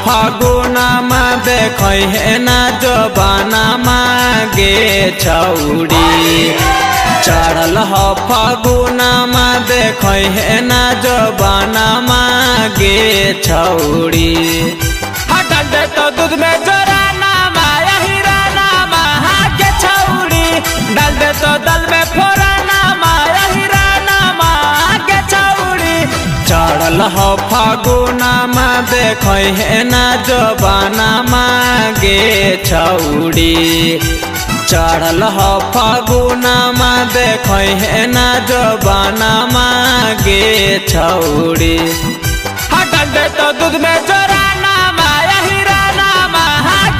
फागुनमा देख है ना जबानमा गे छौड़ी। चढ़ल ह फागुनमा देख है ना जबानमा गे छौड़ी। हटा दे तो दूध में जोरा नामा यही रानामा गे छौड़ी। डाल दे तो दल में फोरा नामा यही रानामा गे छौड़ी। चढ़ल ह फागुनमा देख है ना जबानमा गे छौड़ी। चढ़ल ह फागुनमा देख है ना जबानमा गे छौड़ी। हटा दे तो दूध में जोरा नामा यही रानामा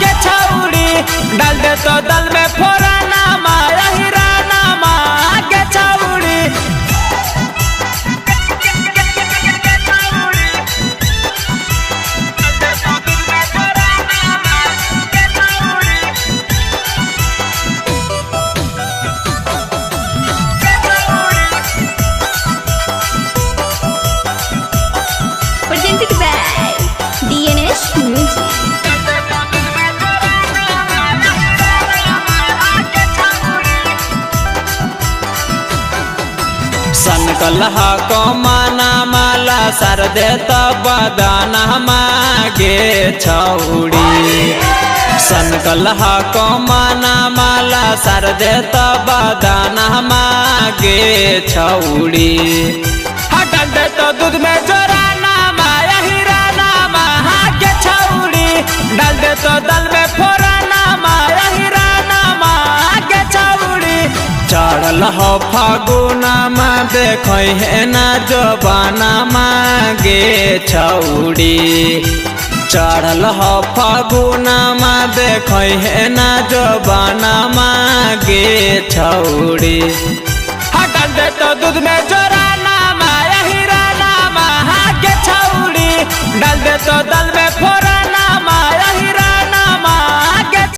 गे छौड़ी। डाल दे तो दल में फोरा नामा यही रानामा गे छौड़ी। Presented by DNS Music. सनकल कमाना माला सर दे बदाना गे छौड़ी। सनकल कमाना माला सर दे बदाना गे छौड़ी। हटा दे तो दूध में जोरा नामा यही रानामा गे छौड़ी। डाल दे तो दल में फोरा नामा यही रानामा गे छौड़ी। चढ़ल ह फागुनमा देख है ना जबानमा गे छौड़ी। चढ़ल ह फागुनमा देख है ना जबानमा गे छौड़ी। हटा दे तो दूध में जोरा